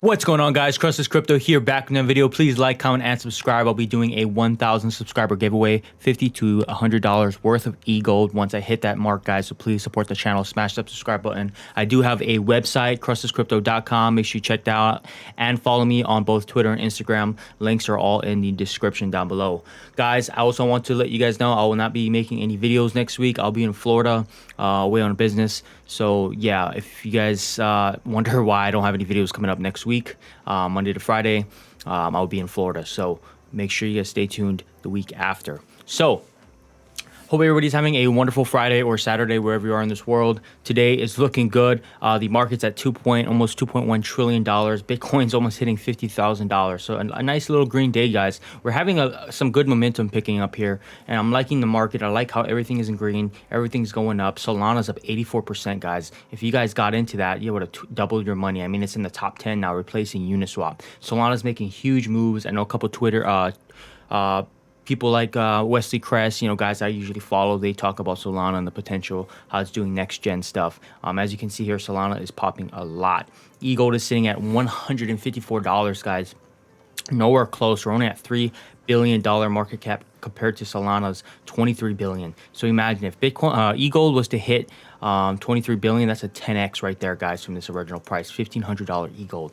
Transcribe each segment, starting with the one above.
What's going on, guys? Crustless Crypto here, back in the video. Please like, comment, and subscribe. I'll be doing a 1,000 subscriber giveaway, $50 to $100 worth of EGLD once I hit that mark, guys. So please support the channel, smash that subscribe button. I do have a website, crustlesscrypto.com. Make sure you check that out and follow me on both Twitter and Instagram. Links are all in the description down below. Guys, I also want to let you guys know I will not be making any videos next week. I'll be in Florida, away on business. So yeah, if you guys wonder why I don't have any videos coming up next week, Monday to Friday, I'll be in Florida. So make sure you guys stay tuned the week after. So hope everybody's having a wonderful Friday or Saturday, wherever you are in this world. Today is looking good. The market's at almost $2.1 trillion. Bitcoin's almost hitting $50,000. So a nice little green day, guys. We're having some good momentum picking up here, and I'm liking the market. I like how everything is in green. Everything's going up. Solana's up 84%, guys. If you guys got into that, you would have doubled your money. I mean, it's in the top 10 now, replacing Uniswap. Solana's making huge moves. I know a couple Twitter people like Wesley Kress, guys I usually follow, they talk about Solana and the potential, how it's doing next gen stuff. As you can see here, Solana is popping a lot. EGLD is sitting at $154, guys. Nowhere close. We're only at $3 billion market cap compared to Solana's $23 billion. So imagine if Bitcoin EGLD was to hit $23 billion, that's a 10x right there, guys, from this original price, $1,500 EGLD.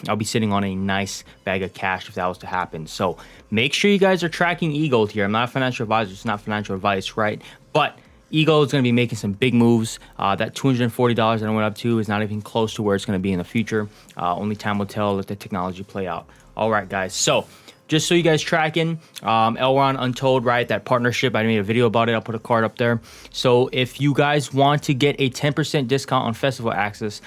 I'll be sitting on a nice bag of cash if that was to happen. So make sure you guys are tracking EGLD here. I'm not a financial advisor. It's not financial advice, right? But EGLD is going to be making some big moves. That $240 that I went up to is not even close to where it's going to be in the future. Only time will tell. Let the technology play out. All right, guys. So just so you guys tracking, Elrond, UNTOLD, right? That partnership, I made a video about it. I'll put a card up there. So if you guys want to get a 10% discount on festival access,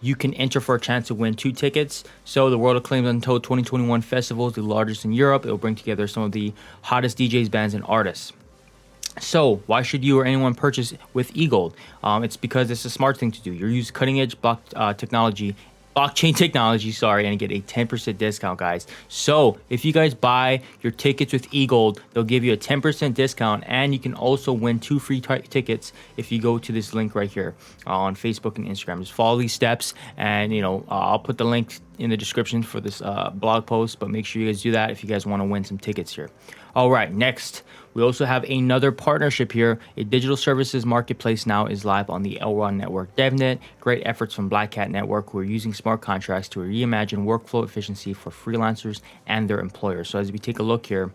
you can enter for a chance to win 2 tickets. So the World Acclaimed UNTOLD 2021 Festival is the largest in Europe. It will bring together some of the hottest DJs, bands, and artists. So why should you or anyone purchase with EGLD? It's because it's a smart thing to do. You use cutting edge blockchain technology, and get a 10% discount, guys. So if you guys buy your tickets with EGLD, they'll give you a 10% discount, and you can also win 2 free tickets if you go to this link right here on Facebook and Instagram. Just follow these steps, and I'll put the link in the description for this blog post, but make sure you guys do that if you guys want to win some tickets here. All right, next, we also have another partnership here. A digital services marketplace now is live on the Elrond network, Devnet. Great efforts from BlackHatNetwork, who are using smart contracts to reimagine workflow efficiency for freelancers and their employers. So as we take a look here,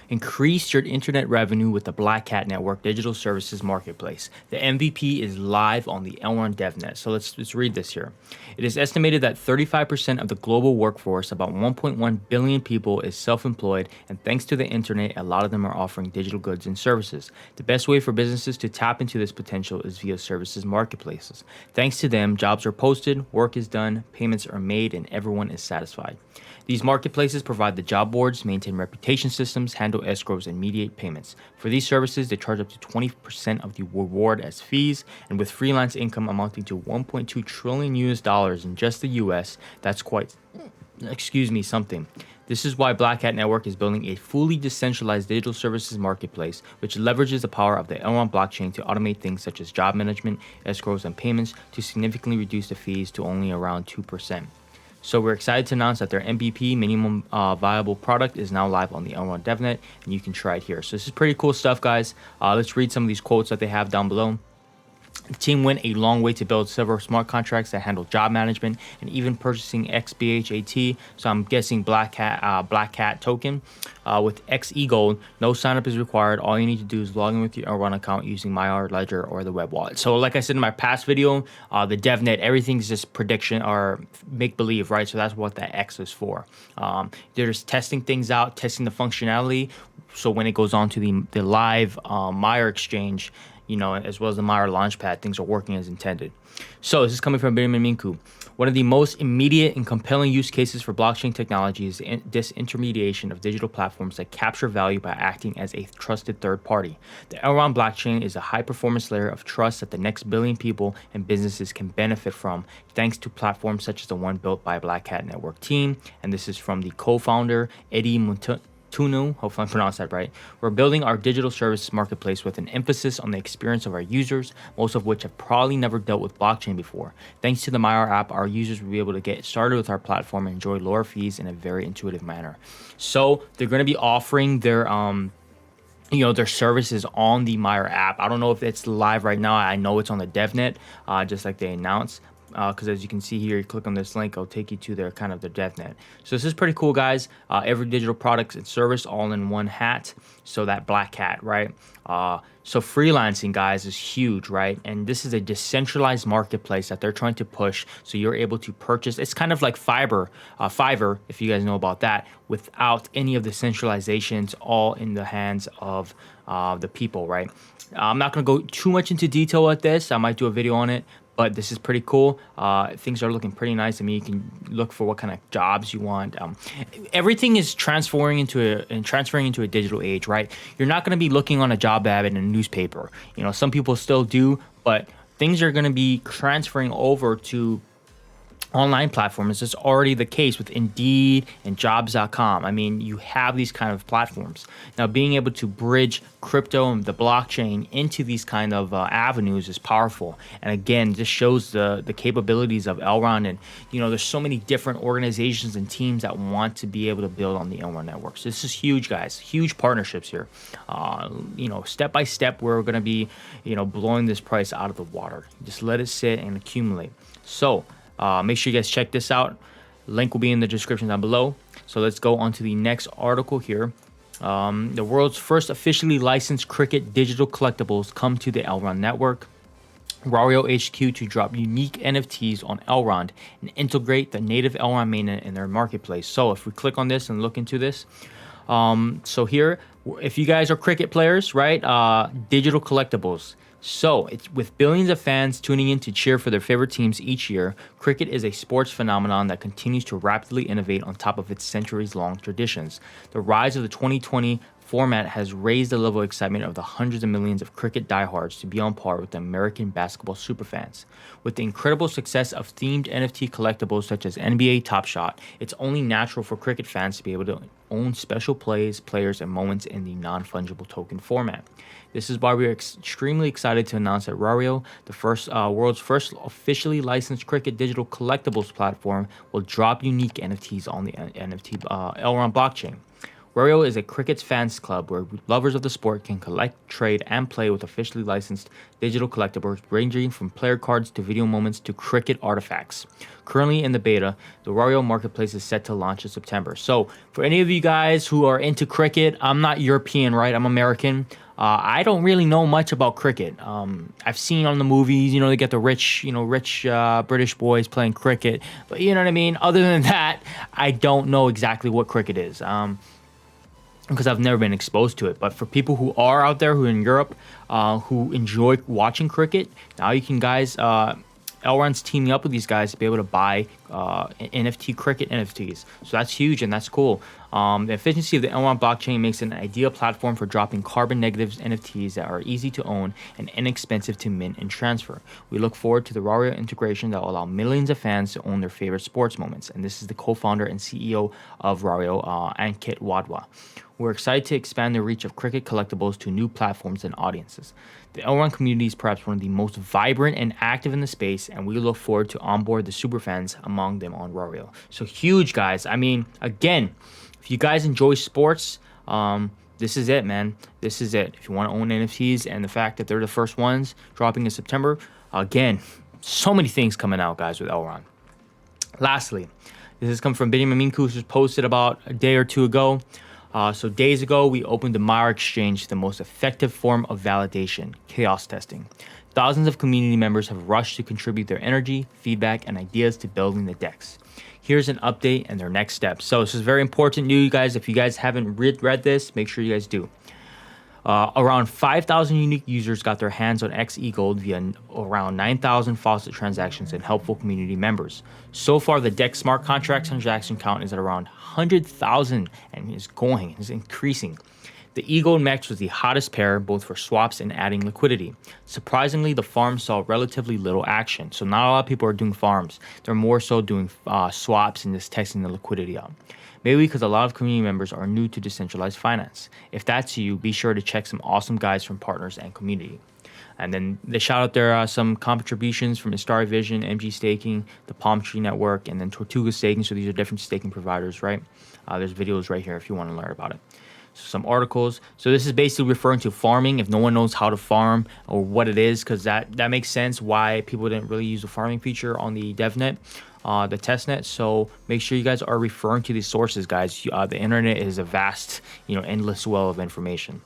increase your internet revenue with the BlackHatNetwork Digital Services Marketplace. The MVP is live on the Elrond Devnet. So let's read this here. It is estimated that 35% of the global workforce, about 1.1 billion people, is self-employed, and thanks to the internet, a lot of them are offering digital goods and services. The best way for businesses to tap into this potential is via services marketplaces. Thanks to them, jobs are posted, work is done, payments are made, and everyone is satisfied. These marketplaces provide the job boards, maintain reputation systems, handle escrows, and mediate payments. For these services, they charge up to 20% of the reward as fees, and with freelance income amounting to $1.2 trillion in just the US, that's quite, something. This is why BlackHatNetwork is building a fully decentralized digital services marketplace, which leverages the power of the Elrond blockchain to automate things such as job management, escrows, and payments to significantly reduce the fees to only around 2%. So we're excited to announce that their MVP, minimum viable product, is now live on the Elrond Devnet, and you can try it here. So this is pretty cool stuff, guys. Let's read some of these quotes that they have down below. The team went a long way to build several smart contracts that handle job management and even purchasing XBHAT. So I'm guessing Black Hat token. With EGLD, no signup is required. All you need to do is log in with your Elrond account using Maiar, Ledger, or the web wallet. So like I said in my past video, the Devnet, everything's just prediction or make-believe, right? So that's what that X is for. They're just testing things out, testing the functionality. So when it goes on to the live Maiar exchange, as well as the Maiar Launchpad, things are working as intended. So this is coming from Beniamin Mincu. One of the most immediate and compelling use cases for blockchain technology is disintermediation of digital platforms that capture value by acting as a trusted third party. The Elrond blockchain is a high-performance layer of trust that the next billion people and businesses can benefit from, thanks to platforms such as the one built by BlackHatNetwork team. And this is from the co-founder, Eddie Tunu, hopefully I pronounced that right. We're building our digital services marketplace with an emphasis on the experience of our users, most of which have probably never dealt with blockchain before. Thanks to the Maiar app, our users will be able to get started with our platform and enjoy lower fees in a very intuitive manner. So they're going to be offering their their services on the Maiar app. I don't know if it's live right now. I know it's on the Devnet, just like they announced. Because as you can see here, you click on this link, it'll take you to their kind of their Devnet. So this is pretty cool, guys. Every digital product and service all in one hat. So that black hat, right? So freelancing, guys, is huge, right? And this is a decentralized marketplace that they're trying to push. So you're able to purchase. It's kind of like Fiverr, if you guys know about that, without any of the centralizations, all in the hands of the people, right? I'm not going to go too much into detail with this. I might do a video on it. But this is pretty cool. Things are looking pretty nice. I mean, you can look for what kind of jobs you want. Everything is transferring into a digital age, right? You're not going to be looking on a job ad in a newspaper. You know, some people still do, but things are going to be transferring over to online platforms. It's already the case with Indeed and Jobs.com. I mean, you have these kind of platforms. Now, being able to bridge crypto and the blockchain into these kind of avenues is powerful. And again, this shows the capabilities of Elrond. And, there's so many different organizations and teams that want to be able to build on the Elrond network. So this is huge, guys. Huge partnerships here. Step by step, we're going to be, blowing this price out of the water. Just let it sit and accumulate. So, make sure you guys check this out. Link will be in the description down below. So let's go on to the next article here. The world's first officially licensed cricket digital collectibles come to the Elrond network. Rario HQ to drop unique NFTs on Elrond and integrate the native Elrond mainnet in their marketplace. So if we click on this and look into this, so here, if you guys are cricket players, right, digital collectibles. So, it's with billions of fans tuning in to cheer for their favorite teams each year, cricket is a sports phenomenon that continues to rapidly innovate on top of its centuries-long traditions. The rise of the 2020 format has raised the level of excitement of the hundreds of millions of cricket diehards to be on par with the American basketball superfans. With the incredible success of themed NFT collectibles such as NBA Top Shot, it's only natural for cricket fans to be able to own special plays, players, and moments in the non-fungible token format. This is why we are extremely excited to announce that Rario, the world's first officially licensed cricket digital collectibles platform, will drop unique NFTs on the Elrond blockchain. Rario is a cricket's fans club where lovers of the sport can collect, trade, and play with officially licensed digital collectibles ranging from player cards to video moments to cricket artifacts. Currently in the beta, the Rario marketplace is set to launch in September. So for any of you guys who are into cricket, I'm not European, right? I'm American. I don't really know much about cricket. I've seen on the movies, they get the rich British boys playing cricket. But you know what I mean? Other than that, I don't know exactly what cricket is. Because I've never been exposed to it. But for people who are out there, who are in Europe, who enjoy watching cricket, now you can, guys, Elrond's teaming up with these guys to be able to buy cricket NFTs. So that's huge and that's cool. The efficiency of the Elrond blockchain makes it an ideal platform for dropping carbon negative NFTs that are easy to own and inexpensive to mint and transfer. We look forward to the Rario integration that will allow millions of fans to own their favorite sports moments. And this is the co-founder and CEO of Rario, Ankit Wadhwa. We're excited to expand the reach of cricket collectibles to new platforms and audiences. The Elrond community is perhaps one of the most vibrant and active in the space, and we look forward to onboard the superfans among them on Rario. So huge, guys. I mean, again, if you guys enjoy sports, this is it, man. This is it. If you want to own NFTs and the fact that they're the first ones dropping in September, again, so many things coming out, guys, with Elrond. Lastly, this has come from Beniamin, Mincu, who posted about a day or two ago. So days ago, we opened the Maiar exchange, the most effective form of validation, chaos testing. Thousands of community members have rushed to contribute their energy, feedback, and ideas to building the decks. Here's an update and their next steps. So this is very important news, guys. If you guys haven't read this, make sure you guys do. Around 5,000 unique users got their hands on EGLD via around 9,000 faucet transactions and helpful community members. So far, the DEX smart contract transaction count is at around 100,000 and is increasing. The EGLD MEX was the hottest pair both for swaps and adding liquidity. Surprisingly, the farms saw relatively little action, so not a lot of people are doing farms. They're more so doing swaps and just testing the liquidity out. Maybe because a lot of community members are new to decentralized finance. If that's you, be sure to check some awesome guides from partners and community. And then they shout out there some contributions from Star Vision, MG Staking, the Palm Tree Network, and then Tortuga Staking. So these are different staking providers, right? There's videos right here if you want to learn about it. So some articles. So this is basically referring to farming. If no one knows how to farm or what it is, because that makes sense why people didn't really use the farming feature on the Devnet, the Testnet. So make sure you guys are referring to these sources, guys. The internet is a vast, endless well of information.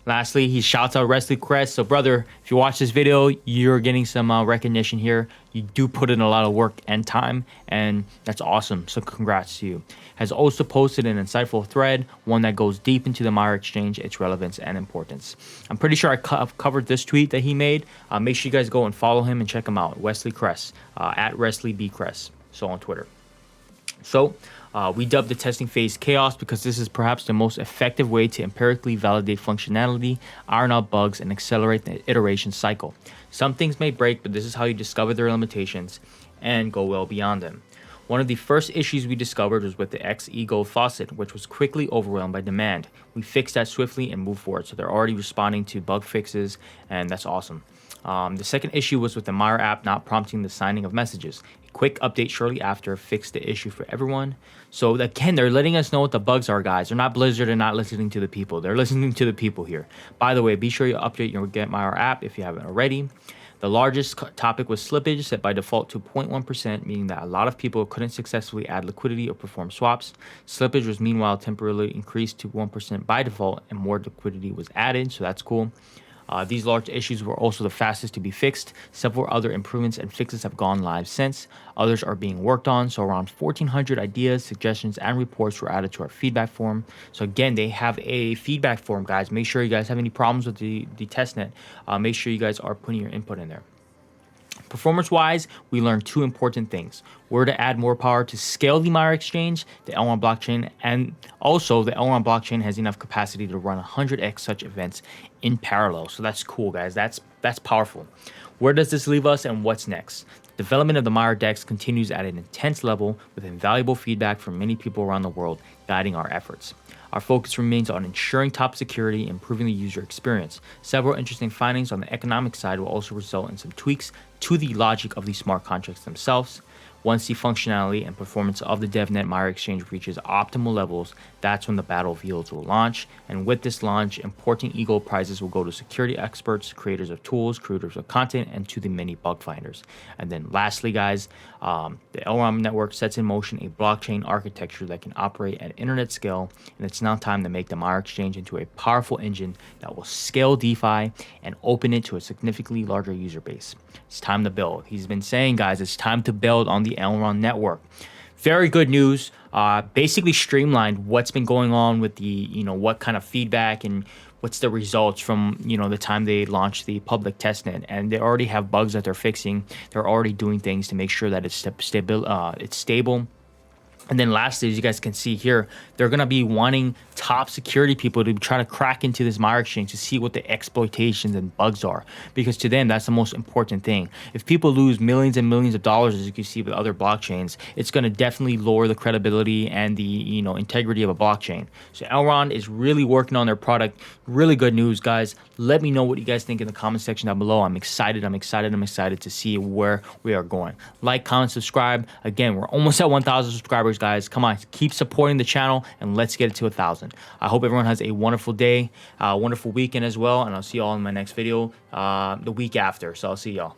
Lastly, he shouts out Wesley Crest. So, brother, if you watch this video, you're getting some recognition here. You do put in a lot of work and time, and that's awesome. So, congrats to you. Has also posted an insightful thread, one that goes deep into the Maiar exchange, its relevance and importance. I'm pretty sure I've covered this tweet that he made. Make sure you guys go and follow him and check him out. Wesley Crest, at Wesley B. Crest, so on Twitter. So, we dubbed the testing phase chaos because this is perhaps the most effective way to empirically validate functionality, iron out bugs, and accelerate the iteration cycle. Some things may break, but this is how you discover their limitations and go well beyond them. One of the first issues we discovered was with the EGLD faucet, which was quickly overwhelmed by demand. We fixed that swiftly and moved forward, so they're already responding to bug fixes, and that's awesome. The second issue was with the Maiar app not prompting the signing of messages. A quick update shortly after fixed the issue for everyone. So again, they're letting us know what the bugs are, guys. They're not Blizzard and not listening to the people. They're listening to the people here. By the way, be sure you update your Get Maiar app if you haven't already. The largest topic was slippage, set by default to 0.1%, meaning that a lot of people couldn't successfully add liquidity or perform swaps. Slippage was meanwhile temporarily increased to 1% by default, and more liquidity was added, so that's cool. These large issues were also the fastest to be fixed. Several other improvements and fixes have gone live since. Others are being worked on, so around 1,400 ideas, suggestions, and reports were added to our feedback form. So again, they have a feedback form, guys. Make sure you guys have any problems with the testnet. Make sure you guys are putting your input in there. Performance-wise, we learned two important things. Where to add more power to scale the Maiar exchange, the Elrond blockchain, and also the Elrond blockchain has enough capacity to run 100x such events in parallel. So that's cool, guys. That's powerful. Where does this leave us and what's next? Development of the Maiar DEX continues at an intense level with invaluable feedback from many people around the world guiding our efforts. Our focus remains on ensuring top security and improving the user experience. Several interesting findings on the economic side will also result in some tweaks to the logic of the smart contracts themselves. Once the functionality and performance of the Devnet Maiar exchange reaches optimal levels, that's when the battle of yields will launch. And with this launch, important EGLD prizes will go to security experts, creators of tools, creators of content, and to the many bug finders. And then lastly, guys, the Elrond network sets in motion a blockchain architecture that can operate at internet scale, and it's now time to make the Maiar exchange into a powerful engine that will scale DeFi and open it to a significantly larger user base. It's time to build. He's been saying, guys, it's time to build on the Elrond network. Very good news. Basically streamlined what's been going on with the, what kind of feedback and what's the results from, the time they launched the public testnet. And they already have bugs that they're fixing. They're already doing things to make sure that it's stable. And then lastly, as you guys can see here, they're going to be wanting top security people to try to crack into this Maiar exchange to see what the exploitations and bugs are. Because to them, that's the most important thing. If people lose millions and millions of dollars, as you can see with other blockchains, it's going to definitely lower the credibility and the integrity of a blockchain. So Elrond is really working on their product. Really good news, guys. Let me know what you guys think in the comment section down below. I'm excited to see where we are going. Like, comment, subscribe. Again, we're almost at 1,000 subscribers, guys. Come on, keep supporting the channel and let's get it to 1,000. I hope everyone has a wonderful day, wonderful weekend as well, and I'll see you all in my next video the week after. So I'll see y'all.